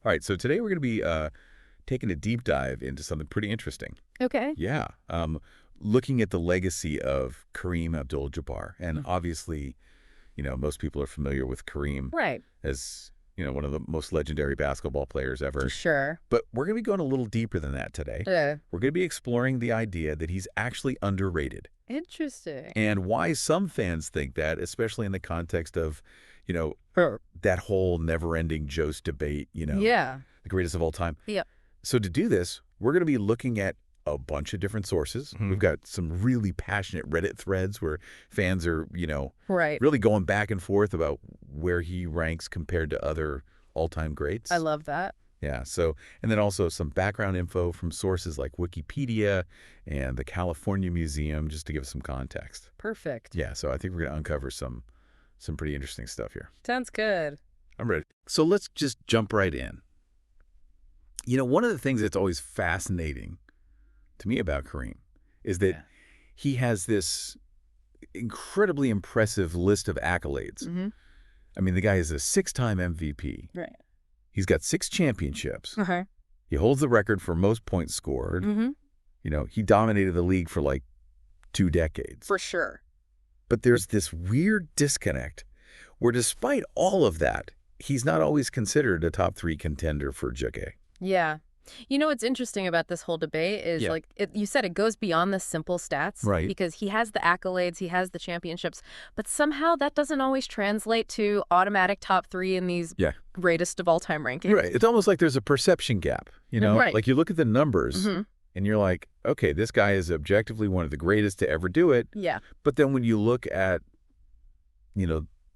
All right, so today we're going to be taking a deep dive into something pretty interesting. Okay. Yeah, looking at the legacy of Kareem Abdul-Jabbar. And obviously, most people are familiar with Kareem Right. as, one of the most legendary basketball players ever. Sure. But we're going to be going a little deeper than that today. We're going to be exploring the idea that he's actually underrated. Interesting. And why some fans think that, especially in the context of, that whole never-ending Jost debate, Yeah. the greatest of all time. Yeah. So to do this, we're going to be looking at a bunch of different sources. We've got some really passionate Reddit threads where fans are, Right. really going back and forth about where he ranks compared to other all-time greats. I love that. Yeah. So, and then also some background info from sources like Wikipedia and the California Museum, just to give us some context. Perfect. Yeah. So I think we're going to uncover some pretty interesting stuff here. Sounds good. I'm ready. So let's just jump right in. One of the things that's always fascinating to me about Kareem is that he has this incredibly impressive list of accolades. I mean, the guy is a 6-time MVP. Right. He's got 6 championships. Okay. He holds the record for most points scored. He dominated the league for like 2 decades. For sure. But there's this weird disconnect where despite all of that, he's not always considered a top 3 contender for Jockey. Yeah. What's interesting about this whole debate is you said it goes beyond the simple stats. Right. Because he has the accolades, he has the championships, but somehow that doesn't always translate to automatic top 3 in these greatest of all time rankings. Right. It's almost like there's a perception gap, Right. Like you look at the numbers and you're like, okay, this guy is objectively one of the greatest to ever do it. Yeah. But then when you look at,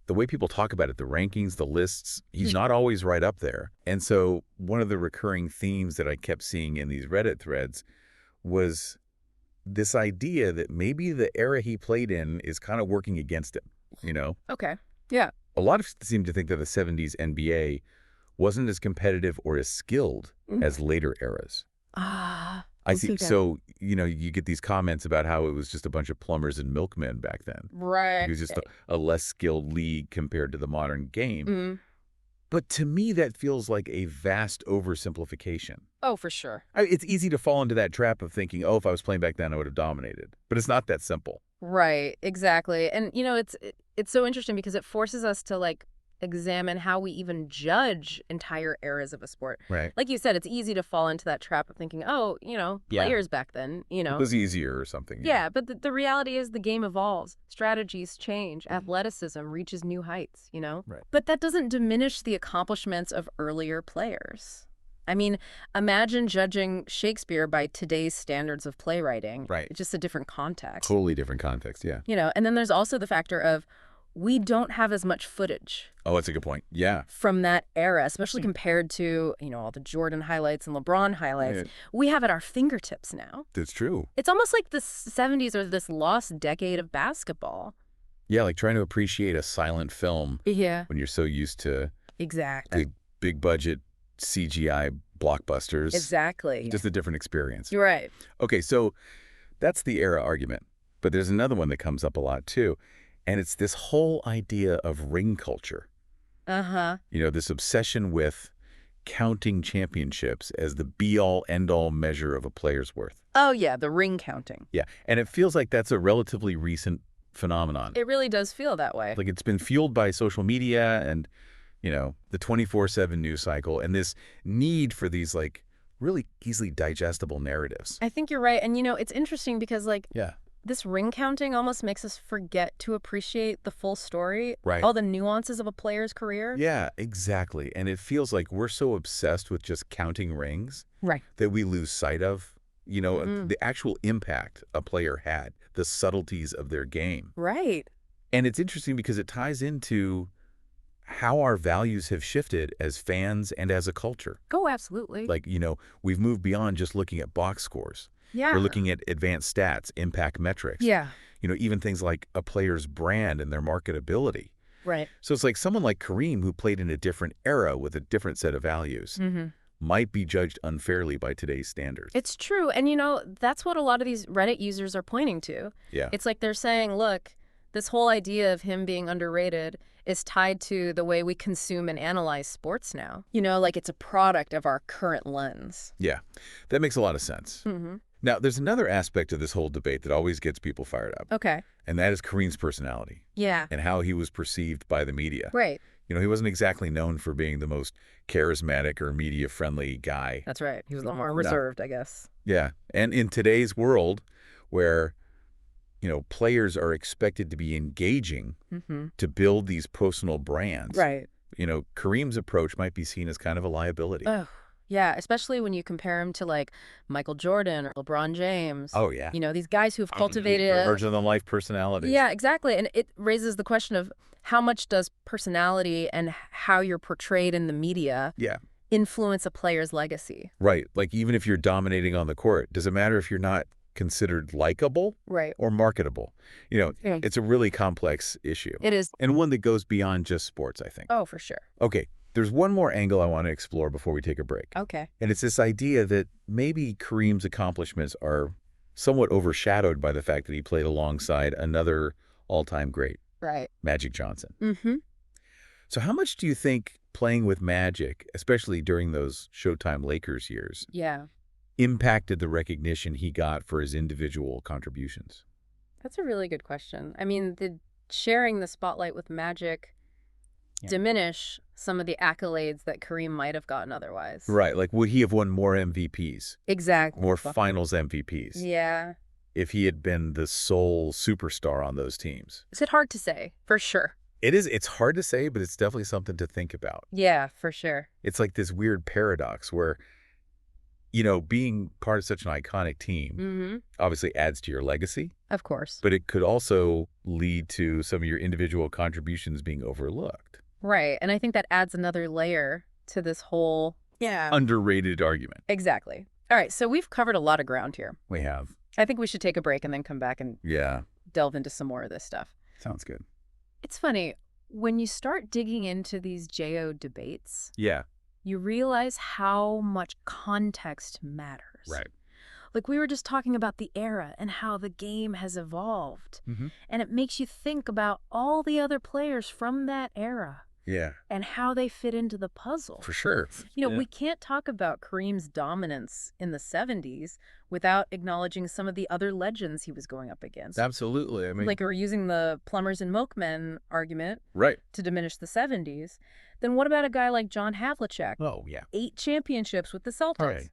the way people talk about it, the rankings, the lists, he's not always right up there. And so one of the recurring themes that I kept seeing in these Reddit threads was this idea that maybe the era he played in is kind of working against him, Okay. Yeah. A lot of seem to think that the 70s NBA wasn't as competitive or as skilled as later eras. I see. So, you get these comments about how it was just a bunch of plumbers and milkmen back then. Right. It was just a less skilled league compared to the modern game. But to me, that feels like a vast oversimplification. Oh, for sure. It's easy to fall into that trap of thinking, oh, if I was playing back then, I would have dominated. But it's not that simple. Right. Exactly. And, it's so interesting because it forces us to, examine how we even judge entire eras of a sport. Right. Like you said, it's easy to fall into that trap of thinking, oh, players back then, It was easier or something. Yeah, but the reality is the game evolves. Strategies change. Athleticism reaches new heights, Right. But that doesn't diminish the accomplishments of earlier players. I mean, imagine judging Shakespeare by today's standards of playwriting. Right. It's just a different context. Totally different context, yeah. And then there's also the factor of we don't have as much footage. Oh, that's a good point. Yeah. From that era, especially compared to, all the Jordan highlights and LeBron highlights. Right. We have at our fingertips now. That's true. It's almost like the 70s or this lost decade of basketball. Yeah, like trying to appreciate a silent film Yeah. when you're so used to Exactly. big budget CGI blockbusters. Exactly. Just a different experience. You're right. Okay, so that's the era argument. But there's another one that comes up a lot too. And it's this whole idea of ring culture. This obsession with counting championships as the be-all, end-all measure of a player's worth. Oh, yeah, the ring counting. Yeah, and it feels like that's a relatively recent phenomenon. It really does feel that way. Like it's been fueled by social media and, the 24/7 news cycle and this need for these, really easily digestible narratives. I think you're right. And, it's interesting because, Yeah. this ring counting almost makes us forget to appreciate the full story, Right. all the nuances of a player's career. Yeah, exactly. And it feels like we're so obsessed with just counting rings Right. that we lose sight of, the actual impact a player had, the subtleties of their game. Right. And it's interesting because it ties into how our values have shifted as fans and as a culture. Oh, absolutely. We've moved beyond just looking at box scores. Yeah. We're looking at advanced stats, impact metrics. Yeah. Even things like a player's brand and their marketability. Right. So it's like someone like Kareem, who played in a different era with a different set of values, might be judged unfairly by today's standards. It's true. And, that's what a lot of these Reddit users are pointing to. Yeah. It's like they're saying, look, this whole idea of him being underrated, is tied to the way we consume and analyze sports now. You know, like it's a product of our current lens. Yeah, that makes a lot of sense. Mm-hmm. Now, there's another aspect of this whole debate that always gets people fired up, Okay. and that is Kareem's personality Yeah. and how he was perceived by the media. Right. You know, he wasn't exactly known for being the most charismatic or media-friendly guy. That's right. He was a little more reserved, I guess. Yeah, and in today's world where, you know, players are expected to be engaging Mm-hmm. to build these personal brands, Right. you know, Kareem's approach might be seen as kind of a liability. Oh, yeah, especially when you compare him to like Michael Jordan or LeBron James. Oh, yeah. You know, these guys who've cultivated Larger-than-life personalities. Yeah, exactly. And it raises the question of how much does personality and how you're portrayed in the media Yeah. influence a player's legacy? Right. Like, even if you're dominating on the court, does it matter if you're not considered likable Right. or marketable? You know, Yeah. it's a really complex issue. It is. And one that goes beyond just sports, I think. Oh, for sure. Okay, there's one more angle I want to explore before we take a break. Okay. And it's this idea that maybe Kareem's accomplishments are somewhat overshadowed by the fact that he played alongside another all-time great, Right. Magic Johnson. Mm-hmm. So how much do you think playing with Magic, especially during those Showtime Lakers years, Yeah. impacted the recognition he got for his individual contributions? That's a really good question. I mean, did sharing the spotlight with Magic diminish some of the accolades that Kareem might have gotten otherwise? Right, like would he have won more MVPs, Exactly. more finals MVPs, Yeah. if he had been the sole superstar on those teams? Is it hard to say? For sure. It's hard to say, but it's definitely something to think about. Yeah, for sure. It's like this weird paradox where, you know, being part of such an iconic team Mm-hmm. obviously adds to your legacy, Of course. but it could also lead to some of your individual contributions being overlooked. Right. And I think that adds another layer to this whole... Yeah. Underrated argument. Exactly. All right. So we've covered a lot of ground here. We have. I think we should take a break and then come back and Yeah. delve into some more of this stuff. Sounds good. It's funny. When you start digging into these JO debates, Yeah. you realize how much context matters. Right. Like we were just talking about the era and how the game has evolved. Mm-hmm. And it makes you think about all the other players from that era Yeah. and how they fit into the puzzle. For sure. You know, Yeah. we can't talk about Kareem's dominance in the 70s without acknowledging some of the other legends he was going up against. Absolutely. I mean, Like we're using the plumbers and milkmen argument right. to diminish the 70s. Then what about a guy like John Havlicek? Oh, yeah. 8 championships with the Celtics. Right.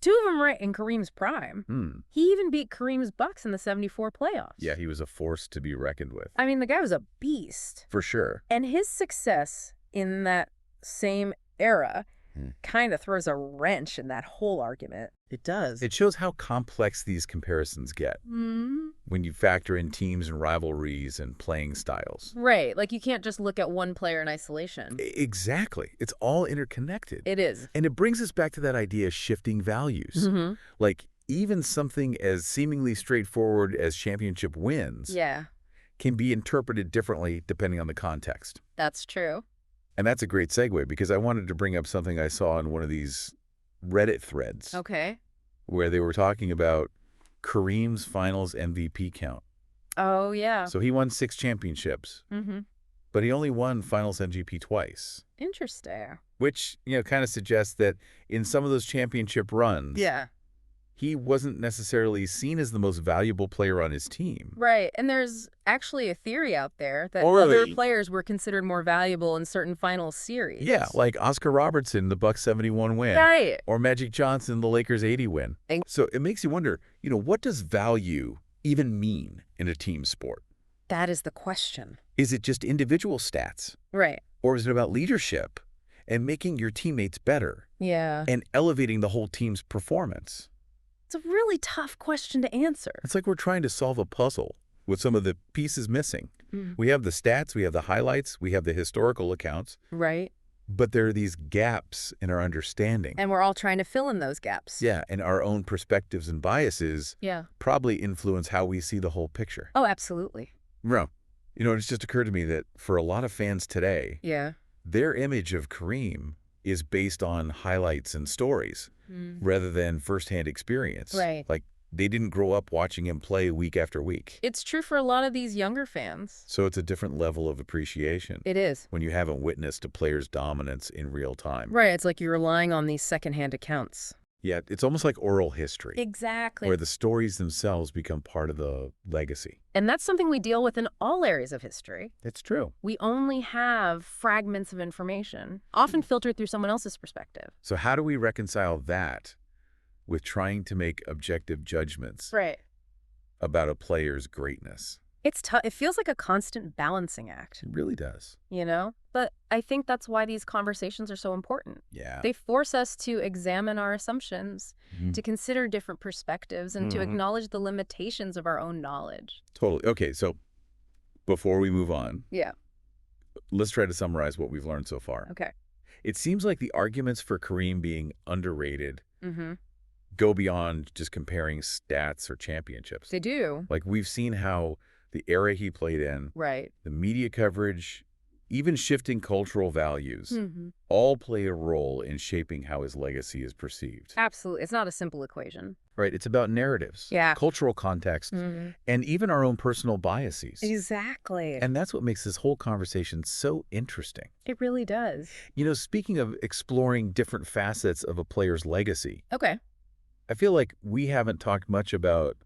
2 of them right in Kareem's prime. Hmm. He even beat Kareem's Bucks in the 74 playoffs. Yeah, he was a force to be reckoned with. I mean, the guy was a beast. For sure. And his success in that same era Hmm. kind of throws a wrench in that whole argument. It does. It shows how complex these comparisons get when you factor in teams and rivalries and playing styles. Right. Like you can't just look at one player in isolation. Exactly. It's all interconnected. It is. And it brings us back to that idea of shifting values. Mm-hmm. Like, even something as seemingly straightforward as championship wins Yeah, can be interpreted differently depending on the context. that's true. And that's a great segue because I wanted to bring up something I saw in one of these Reddit threads Okay. where they were talking about Kareem's finals MVP count. Oh, yeah. So he won 6 championships, Mm-hmm. but he only won finals MVP twice, Interesting. which, you know, kind of suggests that in some of those championship runs, Yeah. he wasn't necessarily seen as the most valuable player on his team. Right. And there's actually a theory out there that Oh, other really? players were considered more valuable in certain final series. Yeah, like Oscar Robertson, the Bucks 71 win. Right. Or Magic Johnson, the Lakers 80 win. And- So it makes you wonder, you know, what does value even mean in a team sport? That is the question. Is it just individual stats? Right. Or is it about leadership and making your teammates better Yeah. and elevating the whole team's performance? It's a really tough question to answer. It's like we're trying to solve a puzzle with some of the pieces missing. Mm. We have the stats, we have the highlights, we have the historical accounts, Right. but there are these gaps in our understanding. And we're all trying to fill in those gaps. Yeah, and our own perspectives and biases Yeah. probably influence how we see the whole picture. Oh, absolutely. Bro, you know, it's just occurred to me that for a lot of fans today, Yeah. their image of Kareem is based on highlights and stories Mm. rather than firsthand experience. Right. Like they didn't grow up watching him play week after week. It's true for a lot of these younger fans. So it's a different level of appreciation. It is. When you haven't witnessed a player's dominance in real time. Right, it's like you're relying on these secondhand accounts. Yeah, it's almost like oral history. Exactly. Where the stories themselves become part of the legacy. And that's something we deal with in all areas of history. It's true. We only have fragments of information, often filtered through someone else's perspective. So how do we reconcile that with trying to make objective judgments about a player's greatness? It's tough. It feels like a constant balancing act. It really does. You know? But I think that's why these conversations are so important. Yeah. They force us to examine our assumptions, to consider different perspectives, and to acknowledge the limitations of our own knowledge. Totally. Okay, so before we move on, Yeah. let's try to summarize what we've learned so far. Okay. It seems like the arguments for Kareem being underrated go beyond just comparing stats or championships. They do. Like, we've seen how the era he played in, the media coverage, even shifting cultural values, all play a role in shaping how his legacy is perceived. Absolutely. It's not a simple equation. Right? It's about narratives, cultural context, and even our own personal biases. Exactly. And that's what makes this whole conversation so interesting. It really does. You know, speaking of exploring different facets of a player's legacy, Okay. I feel like we haven't talked much about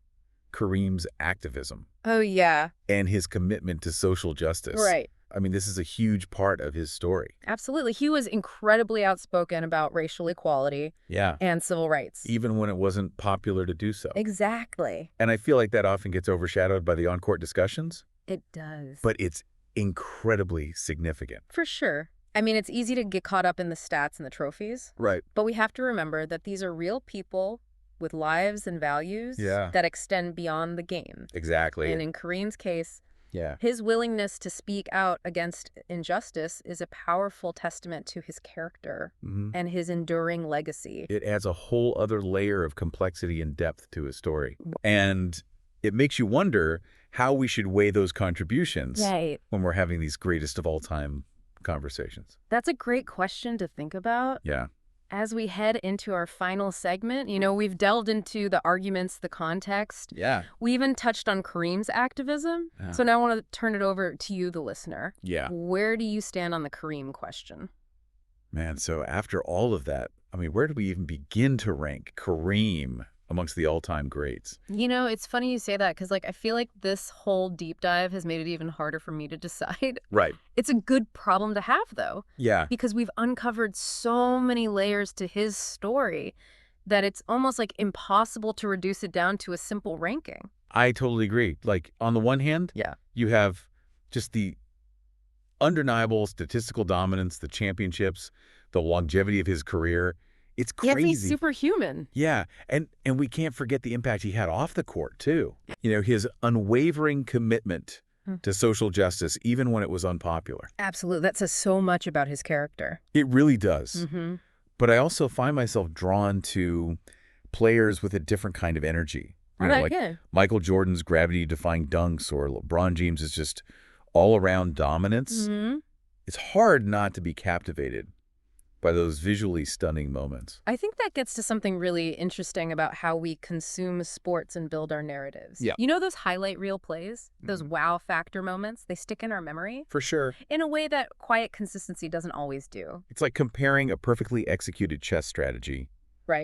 Kareem's activism. Oh, yeah. And his commitment to social justice. Right. I mean, this is a huge part of his story. Absolutely. He was incredibly outspoken about racial equality and civil rights. Even when it wasn't popular to do so. Exactly. And I feel like that often gets overshadowed by the on-court discussions. It does. But it's incredibly significant. For sure. I mean, it's easy to get caught up in the stats and the trophies. Right. But we have to remember that these are real people with lives and values that extend beyond the game. Exactly. And in Kareem's case, his willingness to speak out against injustice is a powerful testament to his character and his enduring legacy. It adds a whole other layer of complexity and depth to his story. And it makes you wonder how we should weigh those contributions when we're having these greatest of all time conversations. That's a great question to think about. Yeah. As we head into our final segment, you know, we've delved into the arguments, the context. Yeah. We even touched on Kareem's activism. So now I want to turn it over to you, the listener. Yeah. Where do you stand on the Kareem question? Man, so after all of that, I mean, where do we even begin to rank Kareem amongst the all-time greats? You know, it's funny you say that because, like, I feel like this whole deep dive has made it even harder for me to decide. Right. It's a good problem to have, though. Yeah. Because we've uncovered so many layers to his story that it's almost, like, impossible to reduce it down to a simple ranking. I totally agree. Like, on the one hand, you have just the undeniable statistical dominance, the championships, the longevity of his career. It's crazy. Yeah, he's superhuman. Yeah, and we can't forget the impact he had off the court, too. You know, his unwavering commitment to social justice, even when it was unpopular. Absolutely. That says so much about his character. It really does. But I also find myself drawn to players with a different kind of energy. You know, like Michael Jordan's gravity-defying dunks or LeBron James's just all-around dominance. It's hard not to be captivated by those visually stunning moments. I think that gets to something really interesting about how we consume sports and build our narratives. Yeah. You know those highlight reel plays? Those wow factor moments? They stick in our memory? For sure. In a way that quiet consistency doesn't always do. It's like comparing a perfectly executed chess strategy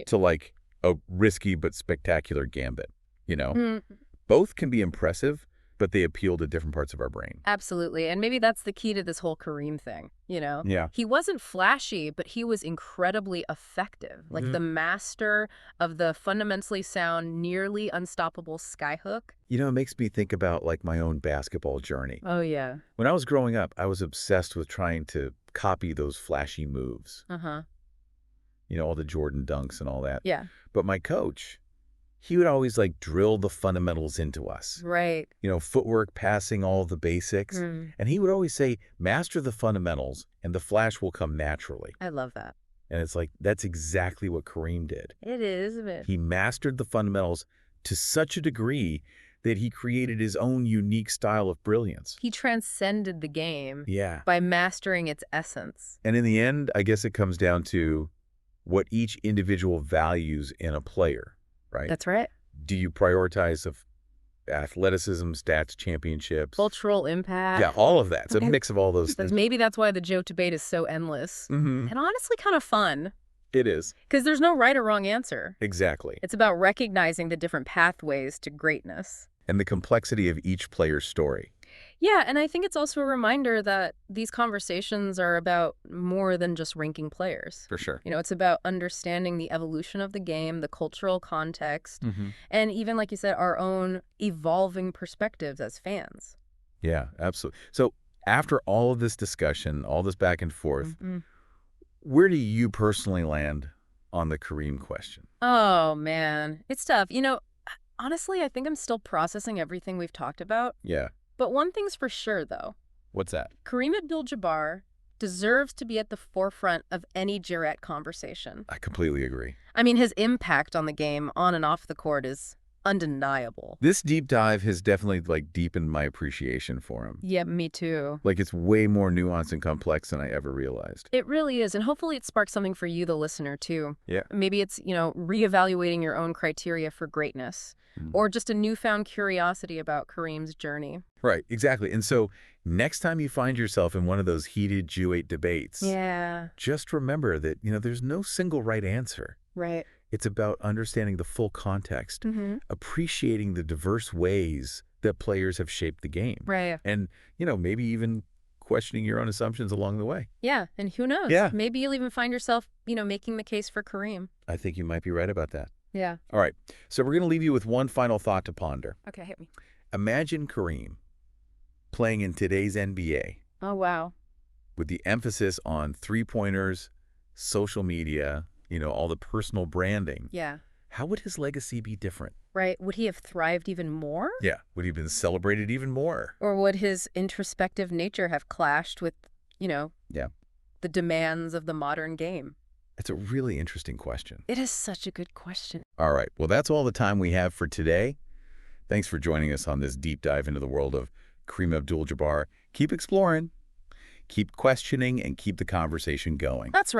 to, like, a risky but spectacular gambit, you know? Both can be impressive, but they appeal to different parts of our brain. Absolutely. And maybe that's the key to this whole Kareem thing, you know? Yeah. He wasn't flashy, but he was incredibly effective. Like the master of the fundamentally sound, nearly unstoppable skyhook. You know, it makes me think about, like, my own basketball journey. Oh, yeah. When I was growing up, I was obsessed with trying to copy those flashy moves. You know, all the Jordan dunks and all that. Yeah. But my coach, he would always, like, drill the fundamentals into us. Right. You know, footwork, passing, all the basics. And he would always say, master the fundamentals and the flash will come naturally. I love that. And it's like, that's exactly what Kareem did. It is, isn't it? He mastered the fundamentals to such a degree that he created his own unique style of brilliance. He transcended the game by mastering its essence. And in the end, I guess it comes down to what each individual values in a player. Right? That's right. Do you prioritize of athleticism, stats, championships? Cultural impact. Yeah, all of that. It's a And mix of all those things. maybe that's why the joke debate is so endless. And honestly kind of fun. It is. Because there's no right or wrong answer. Exactly. It's about recognizing the different pathways to greatness. And the complexity of each player's story. Yeah, and I think it's also a reminder that these conversations are about more than just ranking players. For sure. It's about understanding the evolution of the game, the cultural context, and even, like you said, our own evolving perspectives as fans. Yeah, absolutely. So after all of this discussion, all this back and forth, where do you personally land on the Kareem question? Oh, man. It's tough. Honestly, I think I'm still processing everything we've talked about. Yeah. But one thing's for sure, though. What's that? Kareem Abdul-Jabbar deserves to be at the forefront of any Jarrett conversation. I completely agree. I mean, his impact on the game on and off the court is undeniable. This deep dive has definitely deepened my appreciation for him. Yeah, me too. It's way more nuanced and complex than I ever realized. It really is, and hopefully it sparks something for you, the listener, too. Yeah. Maybe it's, reevaluating your own criteria for greatness, or just a newfound curiosity about Kareem's journey. Right, exactly. And so next time you find yourself in one of those heated Jew-8 debates, just remember that, there's no single right answer. Right. It's about understanding the full context, appreciating the diverse ways that players have shaped the game. Right. And, maybe even questioning your own assumptions along the way. Yeah, and who knows? Yeah. Maybe you'll even find yourself, making the case for Kareem. I think you might be right about that. Yeah. All right. So we're going to leave you with one final thought to ponder. Okay, hit me. Imagine Kareem playing in today's NBA. Oh, wow. With the emphasis on three-pointers, social media, all the personal branding. Yeah. How would his legacy be different? Right. Would he have thrived even more? Yeah. Would he have been celebrated even more? Or would his introspective nature have clashed with, the demands of the modern game? It's a really interesting question. It is such a good question. All right. Well, that's all the time we have for today. Thanks for joining us on this deep dive into the world of Kareem Abdul-Jabbar. Keep exploring, keep questioning, and keep the conversation going. That's right.